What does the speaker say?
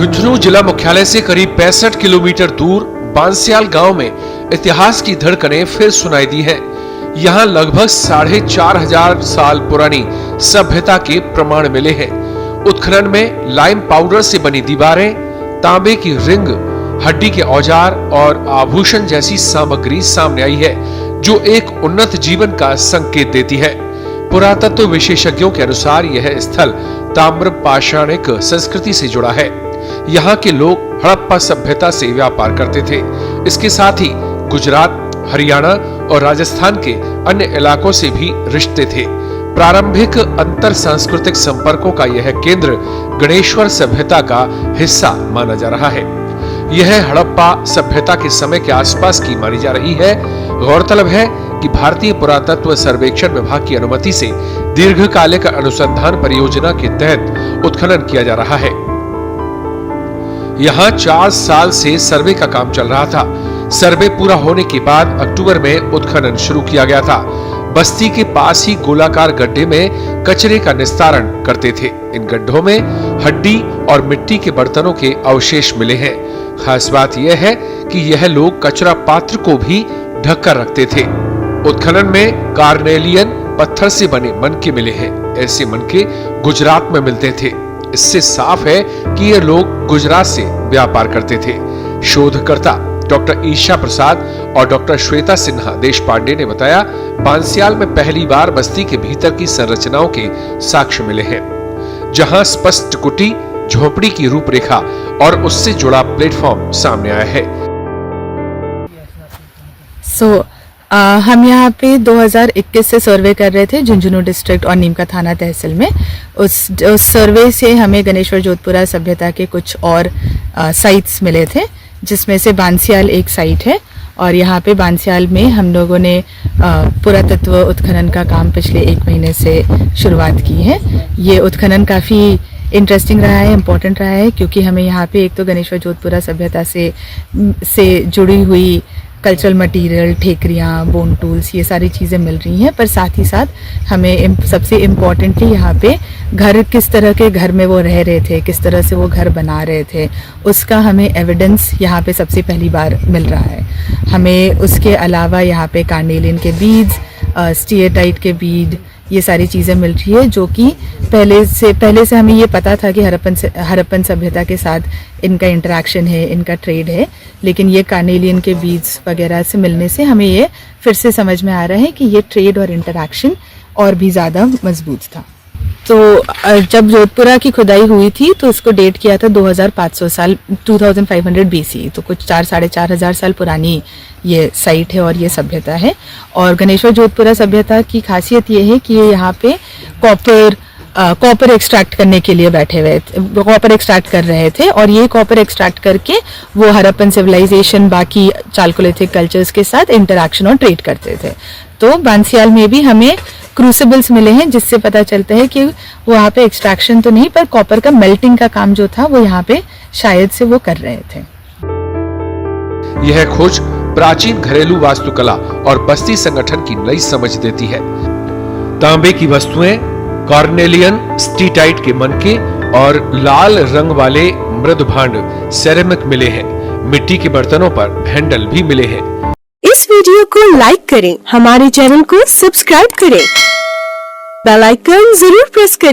झुंझुनू जिला मुख्यालय से करीब 65 किलोमीटर दूर बांसियाल गांव में इतिहास की धड़कनें फिर सुनाई दी हैं। यहाँ लगभग 4500 साल पुरानी सभ्यता के प्रमाण मिले हैं। उत्खनन में लाइम पाउडर से बनी दीवारें, तांबे की रिंग, हड्डी के औजार और आभूषण जैसी सामग्री सामने आई है, जो एक उन्नत जीवन का संकेत देती है। पुरातत्व विशेषज्ञों के अनुसार यह स्थल ताम्र पाषाणिक संस्कृति से जुड़ा है। यहाँ के लोग हड़प्पा सभ्यता से व्यापार करते थे। इसके साथ ही गुजरात, हरियाणा और राजस्थान के अन्य इलाकों से भी रिश्ते थे। प्रारंभिक अंतर सांस्कृतिक संपर्कों का यह केंद्र गणेश्वर सभ्यता का हिस्सा माना जा रहा है। यह हड़प्पा सभ्यता के समय के आसपास की मानी जा रही है। गौरतलब है कि भारतीय पुरातत्व सर्वेक्षण विभाग की अनुमति से दीर्घकालिक अनुसंधान परियोजना के तहत उत्खनन किया जा रहा है। यहाँ 4 साल से सर्वे का काम चल रहा था। सर्वे पूरा होने के बाद अक्टूबर में उत्खनन शुरू किया गया था। बस्ती के पास ही गोलाकार गड्ढे में कचरे का निस्तारण करते थे। इन गड्ढों में हड्डी और मिट्टी के बर्तनों के अवशेष मिले हैं। खास बात यह है कि यह लोग कचरा पात्र को भी ढककर रखते थे। उत्खनन में कार्नेलियन पत्थर से बने मनके मिले हैं। ऐसे मनके गुजरात में मिलते थे। इससे साफ है कि ये लोग गुजरात से व्यापार करते थे। शोधकर्ता डॉक्टर ईशा प्रसाद और डॉक्टर श्वेता सिन्हा देशपांडे ने बताया, बांसियाल में पहली बार बस्ती के भीतर की संरचनाओं के साक्ष्य मिले हैं, जहां स्पष्ट कुटी, झोपड़ी की रूपरेखा और उससे जुड़ा प्लेटफॉर्म सामने आया है। हम यहाँ पे 2021 से सर्वे कर रहे थे झुंझुनू डिस्ट्रिक्ट और नीमका थाना तहसील में। उस सर्वे से हमें गणेश्वर जोधपुरा सभ्यता के कुछ और साइट्स मिले थे, जिसमें से बांसियाल एक साइट है। और यहाँ पे बांसियाल में हम लोगों ने पुरातत्व उत्खनन का काम पिछले 1 महीने से शुरुआत की है। ये उत्खनन काफ़ी इंटरेस्टिंग रहा है, इम्पोर्टेंट रहा है, क्योंकि हमें यहाँ पे एक तो गणेश्वर जोधपुरा सभ्यता से जुड़ी हुई कल्चरल मटेरियल, ठेकरियाँ, बोन टूल्स, ये सारी चीज़ें मिल रही हैं। पर साथ ही साथ हमें सबसे इम्पॉर्टेंटली यहाँ पे घर, किस तरह के घर में वो रह रहे थे, किस तरह से वो घर बना रहे थे, उसका हमें एविडेंस यहाँ पे सबसे पहली बार मिल रहा है। हमें उसके अलावा यहाँ पे कार्नेलियन के बीड्स, स्टीएटाइट के बीड, ये सारी चीज़ें मिल रही है, जो कि पहले से हमें ये पता था कि हड़प्पन सभ्यता के साथ इनका इंटरेक्शन है, इनका ट्रेड है। लेकिन ये कार्नेलियन के बीड्स वगैरह से मिलने से हमें ये फिर से समझ में आ रहा है कि ये ट्रेड और इंटरेक्शन और भी ज़्यादा मजबूत था। तो जब जोधपुरा की खुदाई हुई थी तो इसको डेट किया था 2500 साल, 2500 BC। तो कुछ 4-4,500 साल पुरानी ये साइट है और ये सभ्यता है। और गणेश्वर जोधपुरा सभ्यता की खासियत ये है कि ये यहाँ पे कॉपर एक्सट्रैक्ट करने के लिए बैठे हुए थे, कॉपर एक्सट्रैक्ट कर रहे थे। और ये कॉपर एक्सट्रैक्ट करके वो हड़प्पन सिविलाइजेशन, बाकी चालकोलिथिक कल्चर्स के साथ इंटरेक्शन और ट्रेड करते थे। तो बांसियाल में भी हमें क्रूसिबल्स मिले हैं, जिससे पता चलता है कि वहाँ पे एक्सट्रैक्शन तो नहीं, पर कॉपर का मेल्टिंग का काम जो था वो यहाँ पे शायद से वो कर रहे थे। यह खोज प्राचीन घरेलू वास्तुकला और बस्ती संगठन की नई समझ देती है। तांबे की वस्तुएं, कार्नेलियन, स्टीटाइट के मनके और लाल रंग वाले मृद भांड सेरेमिक मिले हैं। मिट्टी के बर्तनों पर हैंडल भी मिले हैं। इस वीडियो को लाइक करें, हमारे चैनल को सब्सक्राइब करें, बेल आइकन जरूर प्रेस करें।